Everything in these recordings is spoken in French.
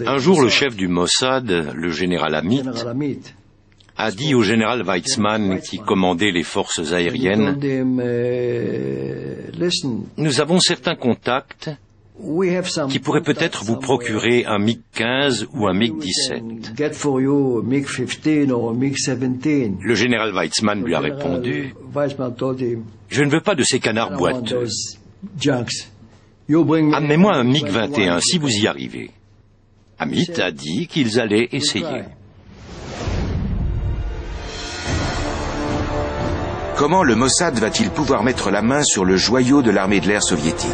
Un jour, le chef du Mossad, le général Amit, a dit au général Weizmann, qui commandait les forces aériennes, « Nous avons certains contacts qui pourraient peut-être vous procurer un MiG-15 ou un MiG-17. » Le général Weizmann lui a répondu, « Je ne veux pas de ces canards boiteux. Amenez-moi un MiG-21 si vous y arrivez. » Amit a dit qu'ils allaient essayer. Comment le Mossad va-t-il pouvoir mettre la main sur le joyau de l'armée de l'air soviétique?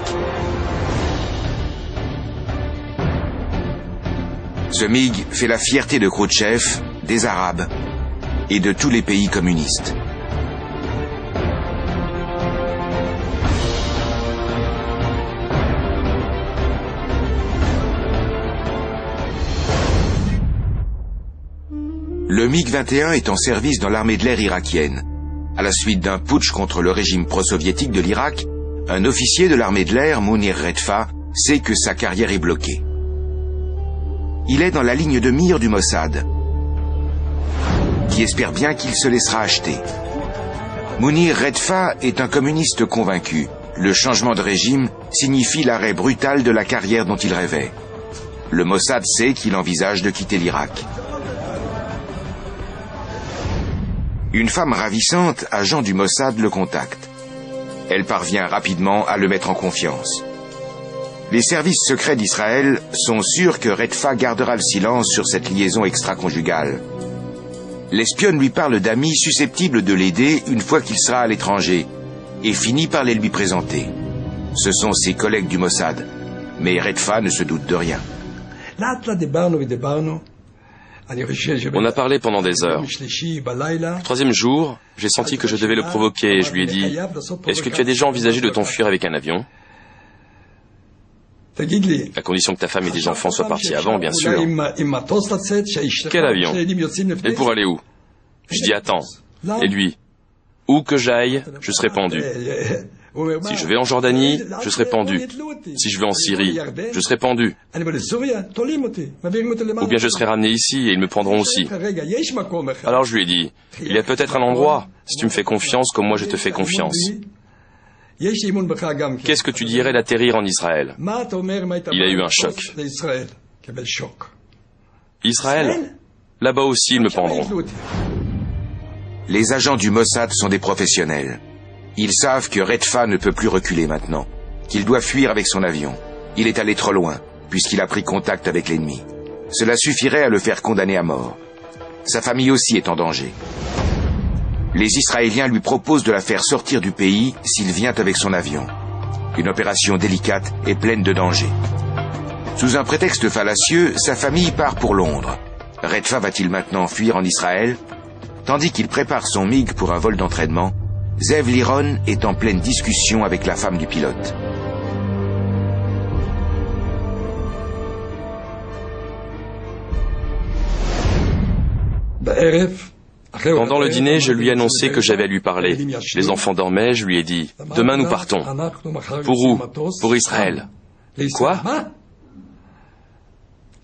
Ce MiG fait la fierté de Khrouchtchev, des Arabes et de tous les pays communistes. Le MiG-21 est en service dans l'armée de l'air irakienne. À la suite d'un putsch contre le régime pro-soviétique de l'Irak, un officier de l'armée de l'air, Mounir Redfa, sait que sa carrière est bloquée. Il est dans la ligne de mire du Mossad, qui espère bien qu'il se laissera acheter. Mounir Redfa est un communiste convaincu. Le changement de régime signifie l'arrêt brutal de la carrière dont il rêvait. Le Mossad sait qu'il envisage de quitter l'Irak. Une femme ravissante, agent du Mossad, le contacte. Elle parvient rapidement à le mettre en confiance. Les services secrets d'Israël sont sûrs que Redfa gardera le silence sur cette liaison extra-conjugale. L'espionne lui parle d'amis susceptibles de l'aider une fois qu'il sera à l'étranger et finit par les lui présenter. Ce sont ses collègues du Mossad, mais Redfa ne se doute de rien. On a parlé pendant des heures. Le troisième jour, j'ai senti que je devais le provoquer et je lui ai dit « Est-ce que tu as déjà envisagé de t'enfuir avec un avion ?» À condition que ta femme et tes enfants soient partis avant, bien sûr. Quel avion? Et pour aller où? Je dis attends. Et lui? Où que j'aille, je serai pendu. Si je vais en Jordanie, je serai pendu. Si je vais en Syrie, je serai pendu. Ou bien je serai ramené ici et ils me prendront aussi. Alors je lui ai dit, il y a peut-être un endroit, si tu me fais confiance comme moi je te fais confiance. Qu'est-ce que tu dirais d'atterrir en Israël? Il a eu un choc. Israël? Là-bas aussi ils me pendront. Les agents du Mossad sont des professionnels. Ils savent que Redfa ne peut plus reculer maintenant, qu'il doit fuir avec son avion. Il est allé trop loin, puisqu'il a pris contact avec l'ennemi. Cela suffirait à le faire condamner à mort. Sa famille aussi est en danger. Les Israéliens lui proposent de la faire sortir du pays s'il vient avec son avion. Une opération délicate et pleine de dangers. Sous un prétexte fallacieux, sa famille part pour Londres. Redfa va-t-il maintenant fuir en Israël? Tandis qu'il prépare son MiG pour un vol d'entraînement, Zev Liron est en pleine discussion avec la femme du pilote. Pendant le dîner, je lui ai annoncé que j'avais à lui parler. Les enfants dormaient, je lui ai dit « Demain nous partons. » Pour où? Pour Israël. Quoi?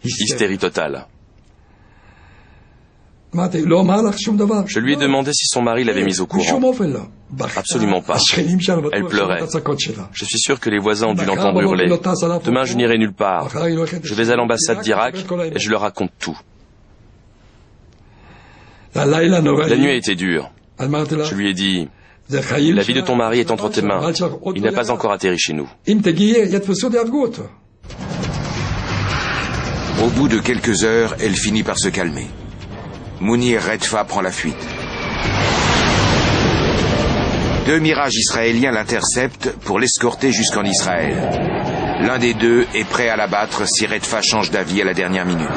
Hystérie totale. Je lui ai demandé si son mari l'avait mise au courant. Absolument pas. Elle pleurait. Je suis sûr que les voisins ont dû l'entendre hurler. Demain, je n'irai nulle part. Je vais à l'ambassade d'Irak et je leur raconte tout. La nuit a été dure. Je lui ai dit, la vie de ton mari est entre tes mains. Il n'a pas encore atterri chez nous. Au bout de quelques heures, elle finit par se calmer. Mounir Redfa prend la fuite. Deux mirages israéliens l'interceptent pour l'escorter jusqu'en Israël. L'un des deux est prêt à l'abattre si Redfa change d'avis à la dernière minute.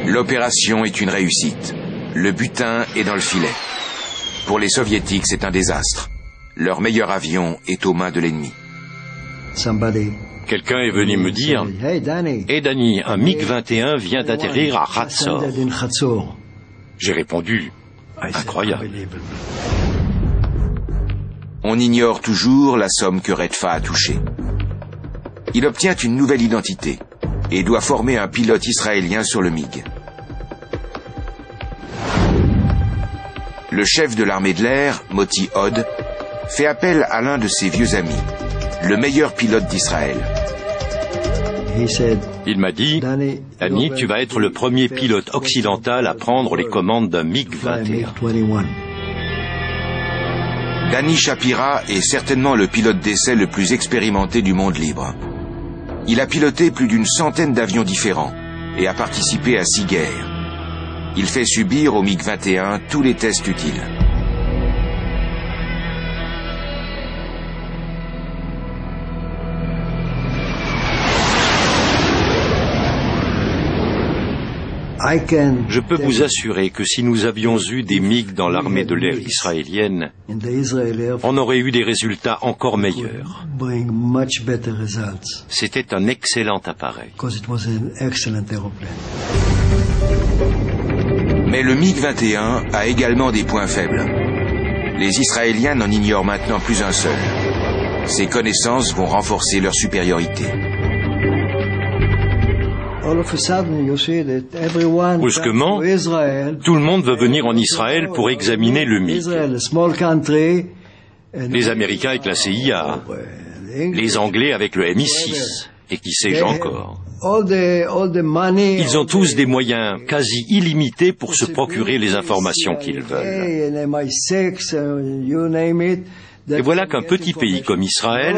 L'opération est une réussite. Le butin est dans le filet. Pour les soviétiques, c'est un désastre. Leur meilleur avion est aux mains de l'ennemi. Quelqu'un est venu me dire « Hey Danny, un MiG-21 vient d'atterrir à Hatzor. » J'ai répondu « Incroyable. » On ignore toujours la somme que Redfa a touchée. Il obtient une nouvelle identité et doit former un pilote israélien sur le MiG. Le chef de l'armée de l'air, Moti Hod, fait appel à l'un de ses vieux amis, le meilleur pilote d'Israël. Il m'a dit, « Danny, tu vas être le premier pilote occidental à prendre les commandes d'un MiG-21. » Danny Shapira est certainement le pilote d'essai le plus expérimenté du monde libre. Il a piloté plus d'une centaine d'avions différents et a participé à 6 guerres. Il fait subir au MiG-21 tous les tests utiles. Je peux vous assurer que si nous avions eu des MiG dans l'armée de l'air israélienne, on aurait eu des résultats encore meilleurs. C'était un excellent appareil. Mais le MiG-21 a également des points faibles. Les Israéliens n'en ignorent maintenant plus un seul. Ces connaissances vont renforcer leur supériorité. Brusquement, tout le monde veut venir en Israël pour examiner le MiG. Les Américains avec la CIA, les Anglais avec le Mi-6, et qui sais-je encore. Ils ont tous des moyens quasi illimités pour se procurer les informations qu'ils veulent. Et voilà qu'un petit pays comme Israël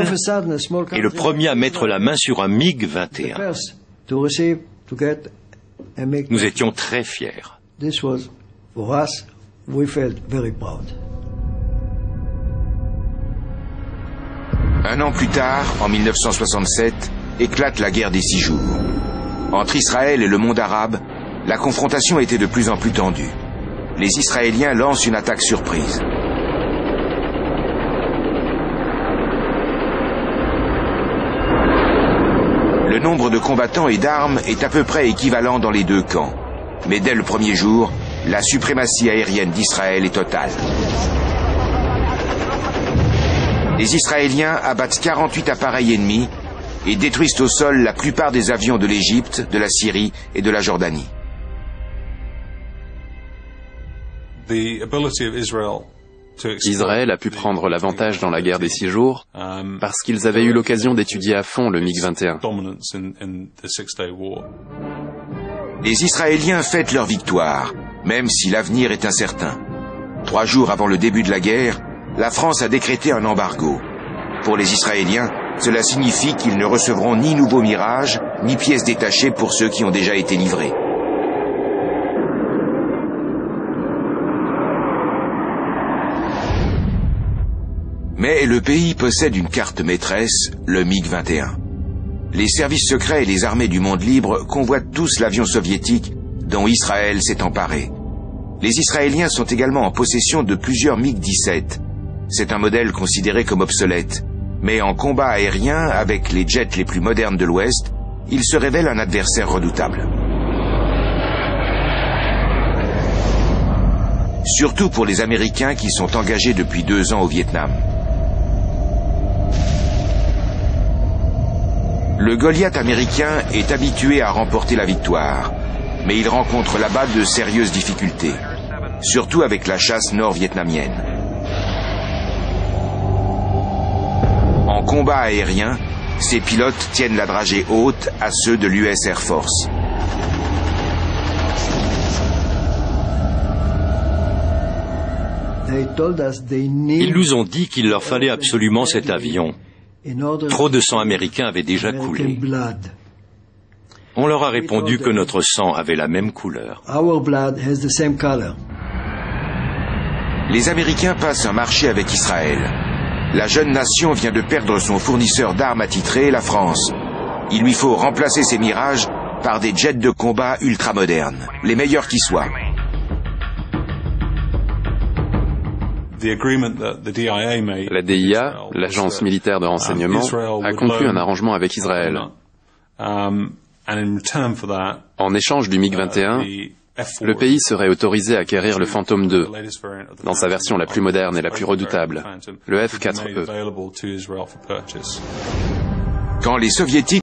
est le premier à mettre la main sur un MiG-21. Nous étions très fiers. Un an plus tard, en 1967, éclate la guerre des 6 jours. Entre Israël et le monde arabe, la confrontation était de plus en plus tendue. Les Israéliens lancent une attaque surprise. Le nombre de combattants et d'armes est à peu près équivalent dans les deux camps. Mais dès le premier jour, la suprématie aérienne d'Israël est totale. Les Israéliens abattent 48 appareils ennemis et détruisent au sol la plupart des avions de l'Égypte, de la Syrie et de la Jordanie. Israël a pu prendre l'avantage dans la guerre des 6 jours parce qu'ils avaient eu l'occasion d'étudier à fond le MiG-21. Les Israéliens fêtent leur victoire, même si l'avenir est incertain. 3 jours avant le début de la guerre, la France a décrété un embargo. Pour les Israéliens, cela signifie qu'ils ne recevront ni nouveaux Mirages, ni pièces détachées pour ceux qui ont déjà été livrés. Mais le pays possède une carte maîtresse, le MiG-21. Les services secrets et les armées du monde libre convoitent tous l'avion soviétique dont Israël s'est emparé. Les Israéliens sont également en possession de plusieurs MiG-17. C'est un modèle considéré comme obsolète, mais en combat aérien avec les jets les plus modernes de l'Ouest, il se révèle un adversaire redoutable. Surtout pour les Américains qui sont engagés depuis 2 ans au Vietnam. Le Goliath américain est habitué à remporter la victoire, mais il rencontre là-bas de sérieuses difficultés, surtout avec la chasse nord-vietnamienne. En combat aérien, ces pilotes tiennent la dragée haute à ceux de l'US Air Force. Ils nous ont dit qu'il leur fallait absolument cet avion. Trop de sang américain avait déjà coulé. On leur a répondu que notre sang avait la même couleur. Les Américains passent un marché avec Israël. La jeune nation vient de perdre son fournisseur d'armes attitré, la France. Il lui faut remplacer ses Mirages par des jets de combat ultramodernes, les meilleurs qui soient. La DIA, l'agence militaire de renseignement, a conclu un arrangement avec Israël. En échange du MiG-21, le pays serait autorisé à acquérir le Phantom II, dans sa version la plus moderne et la plus redoutable, le F-4E. Quand les Soviétiques